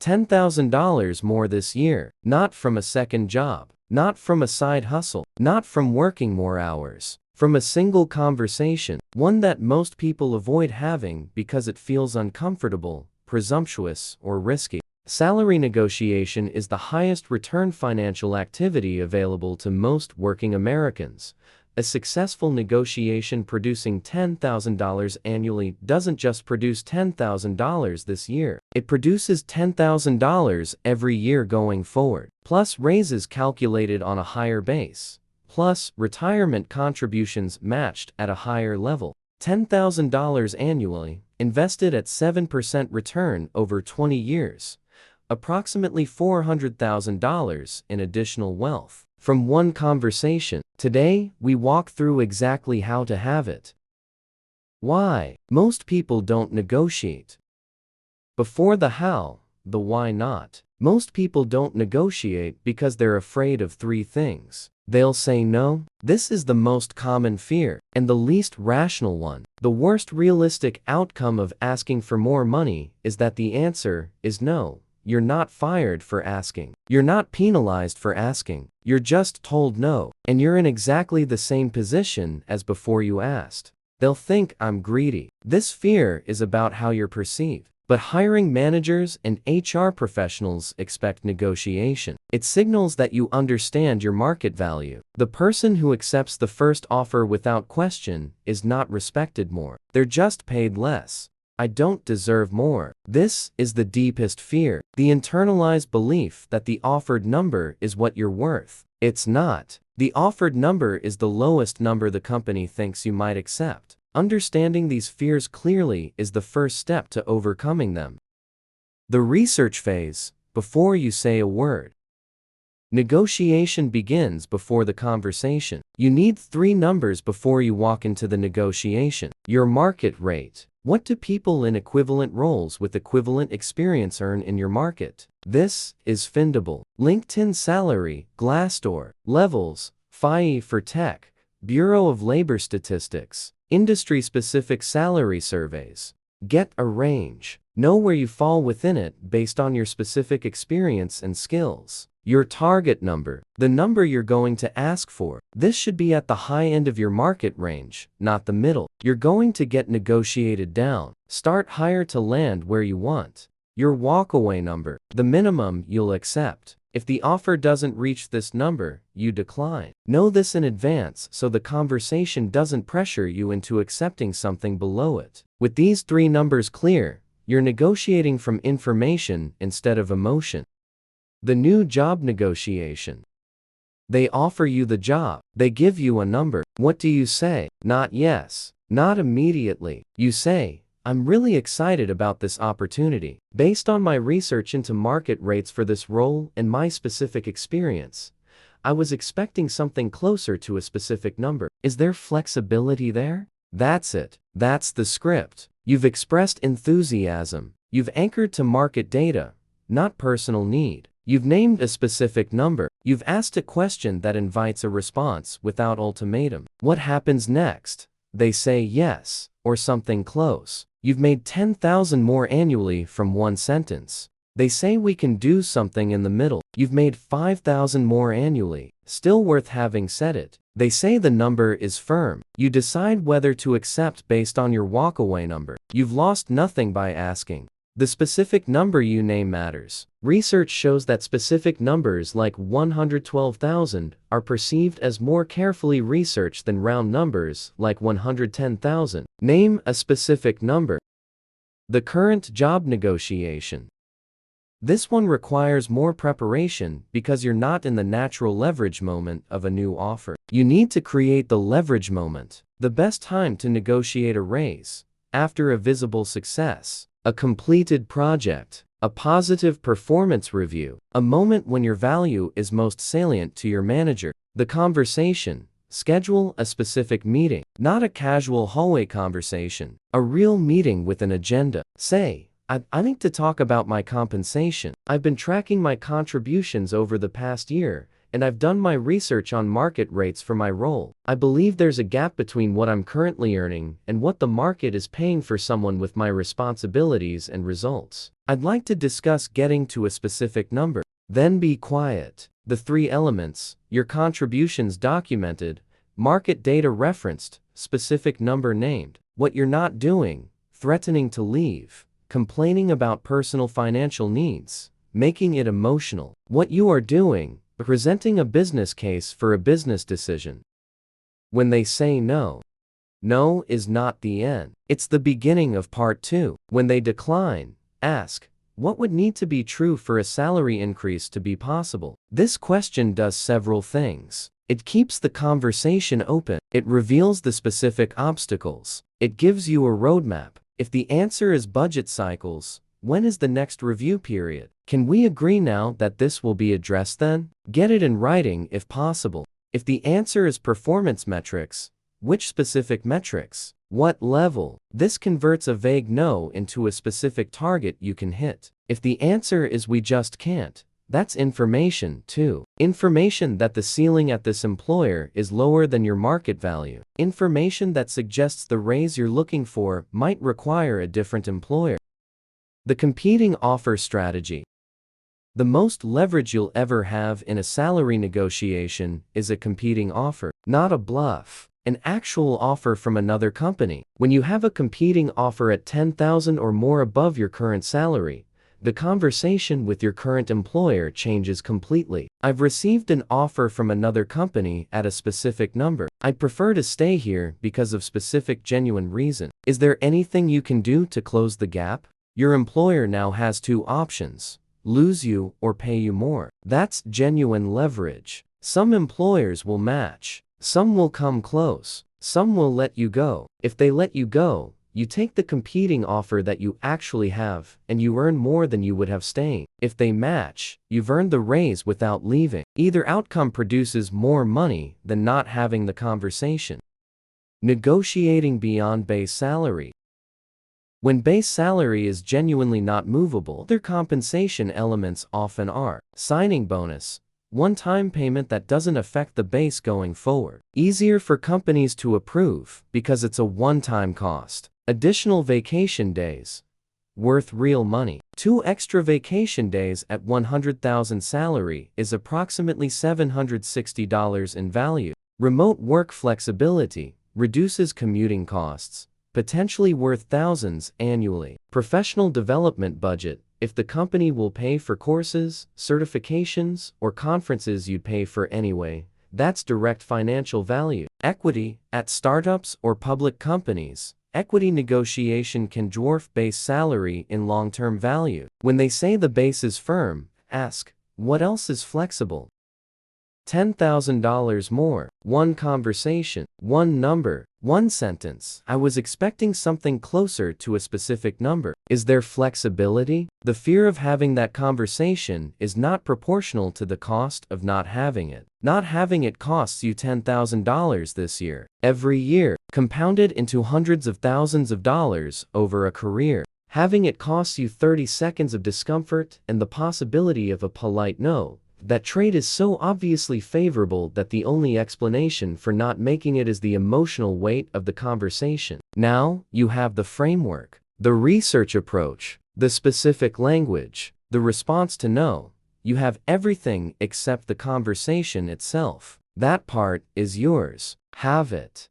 $10,000 more this year, not from a second job, not from a side hustle, not from working more hours, from a single conversation, one that most people avoid having because it feels uncomfortable, presumptuous, or risky. Salary negotiation is the highest return financial activity available to most working Americans. A successful negotiation producing $10,000 annually doesn't just produce $10,000 this year. It produces $10,000 every year going forward, plus raises calculated on a higher base, plus retirement contributions matched at a higher level. $10,000 annually, invested at 7% return over 20 years. Approximately $400,000 in additional wealth. From one conversation, today we walk through exactly how to have it. Why most people don't negotiate. Before the how, the why not. Most people don't negotiate because they're afraid of three things. They'll say no. This is the most common fear, and the least rational one. The worst realistic outcome of asking for more money is that the answer is no. You're not fired for asking. You're not penalized for asking. You're just told no, and you're in exactly the same position as before you asked. They'll think I'm greedy. This fear is about how you're perceived. But hiring managers and HR professionals expect negotiation. It signals that you understand your market value. The person who accepts the first offer without question is not respected more. They're just paid less. I don't deserve more. This is the deepest fear, the internalized belief that the offered number is what you're worth. It's not. The offered number is the lowest number the company thinks you might accept. Understanding these fears clearly is the first step to overcoming them. The research phase, before you say a word. Negotiation begins before the conversation. You need 3 numbers before you walk into the negotiation. Your market rate. What do people in equivalent roles with equivalent experience earn in your market? This is findable. LinkedIn salary, Glassdoor, levels, FIE for tech, Bureau of Labor Statistics, industry-specific salary surveys. Get a range. Know where you fall within it based on your specific experience and skills. Your target number, the number you're going to ask for. This should be at the high end of your market range, not the middle. You're going to get negotiated down. Start higher to land where you want. Your walkaway number, the minimum you'll accept. If the offer doesn't reach this number, you decline. Know this in advance so the conversation doesn't pressure you into accepting something below it. With these 3 numbers clear, you're negotiating from information instead of emotion. The new job negotiation. They offer you the job. They give you a number. What do you say? Not yes. Not immediately. You say, I'm really excited about this opportunity. Based on my research into market rates for this role and my specific experience, I was expecting something closer to a specific number. Is there flexibility there? That's it. That's the script. You've expressed enthusiasm. You've anchored to market data, not personal need. You've named a specific number. You've asked a question that invites a response without ultimatum. What happens next? They say yes, or something close. You've made 10,000 more annually from one sentence. They say we can do something in the middle. You've made 5,000 more annually. Still worth having said it. They say the number is firm. You decide whether to accept based on your walkaway number. You've lost nothing by asking. The specific number you name matters. Research shows that specific numbers like 112,000 are perceived as more carefully researched than round numbers like 110,000. Name a specific number. The current job negotiation. This one requires more preparation because you're not in the natural leverage moment of a new offer. You need to create the leverage moment. The best time to negotiate a raise. After a visible success. A completed project, a positive performance review, a moment when your value is most salient to your manager. The conversation, schedule a specific meeting, not a casual hallway conversation, a real meeting with an agenda. Say, I need to talk about my compensation. I've been tracking my contributions over the past year, and I've done my research on market rates for my role. I believe there's a gap between what I'm currently earning and what the market is paying for someone with my responsibilities and results. I'd like to discuss getting to a specific number. Then be quiet. The three elements: your contributions documented, market data referenced, specific number named, what you're not doing, threatening to leave, complaining about personal financial needs, making it emotional, what you are doing, presenting a business case for a business decision. When they say no, no is not the end. It's the beginning of part 2. When they decline, ask, what would need to be true for a salary increase to be possible? This question does several things. It keeps the conversation open. It reveals the specific obstacles. It gives you a roadmap. If the answer is budget cycles, when is the next review period? Can we agree now that this will be addressed then? Get it in writing if possible. If the answer is performance metrics, which specific metrics? What level? This converts a vague no into a specific target you can hit. If the answer is we just can't, that's information too. Information that the ceiling at this employer is lower than your market value. Information that suggests the raise you're looking for might require a different employer. The competing offer strategy. The most leverage you'll ever have in a salary negotiation is a competing offer, not a bluff. An actual offer from another company. When you have a competing offer at $10,000 or more above your current salary, the conversation with your current employer changes completely. I've received an offer from another company at a specific number. I'd prefer to stay here because of specific genuine reason. Is there anything you can do to close the gap? Your employer now has two options: lose you or pay you more. That's genuine leverage. Some employers will match. Some will come close. Some will let you go. If they let you go, you take the competing offer that you actually have, and you earn more than you would have staying. If they match, you've earned the raise without leaving. Either outcome produces more money than not having the conversation. Negotiating beyond base salary. When base salary is genuinely not movable, their compensation elements often are: signing bonus, one-time payment that doesn't affect the base going forward. Easier for companies to approve because it's a one-time cost. Additional vacation days, worth real money. 2 extra vacation days at $100,000 salary is approximately $760 in value. Remote work flexibility reduces commuting costs, potentially worth thousands annually. Professional development budget. If the company will pay for courses, certifications, or conferences you'd pay for anyway, that's direct financial value. Equity. At startups or public companies, equity negotiation can dwarf base salary in long-term value. When they say the base is firm, ask, what else is flexible? $10,000 more. One conversation, one number, one sentence. I was expecting something closer to a specific number. Is there flexibility? The fear of having that conversation is not proportional to the cost of not having it. Not having it costs you $10,000 this year, every year, compounded into hundreds of thousands of dollars over a career. Having it costs you 30 seconds of discomfort and the possibility of a polite no. That trade is so obviously favorable that the only explanation for not making it is the emotional weight of the conversation. Now, you have the framework, the research approach, the specific language, the response to no. You have everything except the conversation itself. That part is yours. Have it.